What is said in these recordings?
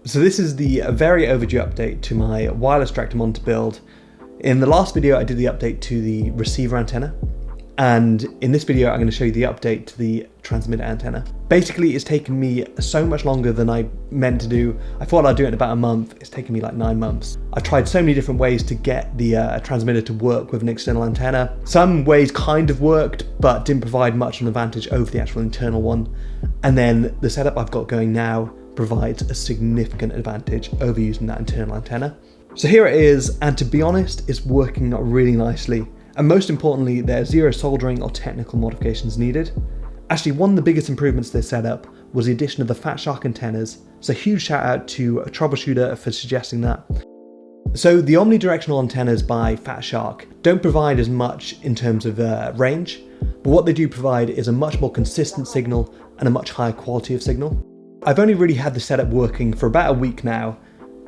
So this is the very overdue update to my wireless director monitor build. In the last video I did the update to the receiver antenna, and in this video I'm going to show you the update to the transmitter antenna. Basically it's taken me so much longer than I meant to do. I thought I'd do it in about a month. It's taken me like 9 months. I've tried so many different ways to get the transmitter to work with an external antenna. Some ways kind of worked but didn't provide much of an advantage over the actual internal one. And then the setup I've got going now provides a significant advantage over using that internal antenna. So here it is, and to be honest, it's working really nicely. And most importantly, there's zero soldering or technical modifications needed. Actually, one of the biggest improvements to this setup was the addition of the Fatshark antennas. So huge shout out to a troubleshooter for suggesting that. So the omnidirectional antennas by Fatshark don't provide as much in terms of range, but what they do provide is a much more consistent signal and a much higher quality of signal. I've only really had the setup working for about a week now,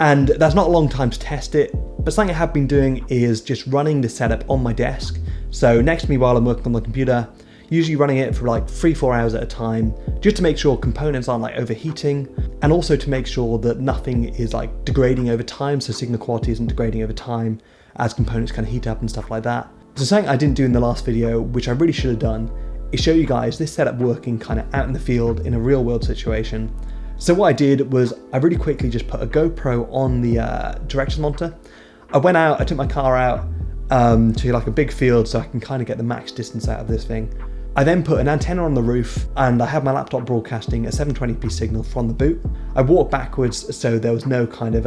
and that's not a long time to test it, but something I have been doing is just running the setup on my desk. So next to me while I'm working on the computer, usually running it for like 3-4 hours at a time, just to make sure components aren't like overheating, and also to make sure that nothing is like degrading over time, so signal quality isn't degrading over time as components kind of heat up and stuff like that. So something I didn't do in the last video, which I really should have done, is show you guys this setup working kind of out in the field in a real world situation. So what I did was I really quickly just put a GoPro on the directions monitor. I went out, I took my car out to like a big field so I can kind of get the max distance out of this thing. I then put an antenna on the roof, and I have my laptop broadcasting a 720p signal from the boot. I walked backwards so there was no kind of,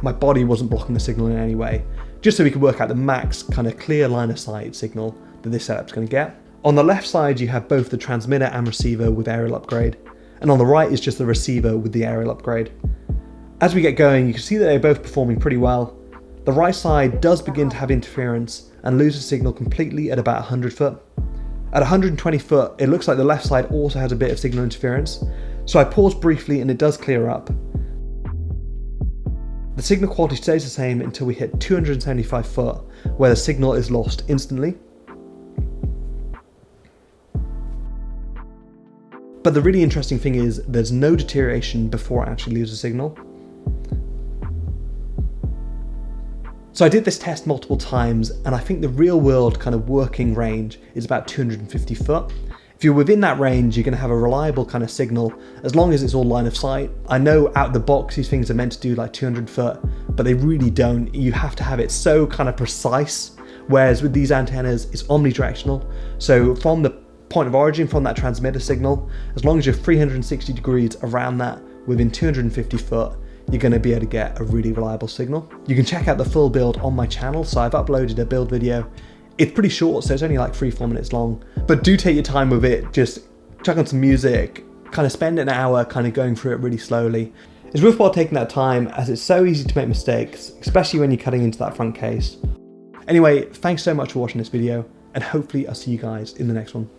my body wasn't blocking the signal in any way, just so we could work out the max kind of clear line of sight signal that this setup's going to get. On the left side you have both the transmitter and receiver with aerial upgrade, and on the right is just the receiver with the aerial upgrade. As we get going, you can see that they're both performing pretty well. The right side does begin to have interference and loses signal completely at about 100 foot. At 120 foot, it looks like the left side also has a bit of signal interference, so I paused briefly and it does clear up. The signal quality stays the same until we hit 275 foot, where the signal is lost instantly. But the really interesting thing is there's no deterioration before it actually loses signal. So I did this test multiple times, and I think the real world kind of working range is about 250 foot. If you're within that range, you're going to have a reliable kind of signal as long as it's all line of sight. I know out the box these things are meant to do like 200 foot, but they really don't. You have to have it so kind of precise, whereas with these antennas it's omnidirectional. So from the point of origin, from that transmitter signal, as long as you're 360 degrees around that within 250 foot, you're going to be able to get a really reliable signal. You can check out the full build on my channel, so I've uploaded a build video. It's pretty short, so it's only like 3-4 minutes long, but do take your time with it. Just chuck on some music, kind of spend an hour kind of going through it really slowly. It's worthwhile taking that time as it's so easy to make mistakes, especially when you're cutting into that front case. Anyway, thanks so much for watching this video, and hopefully I'll see you guys in the next one.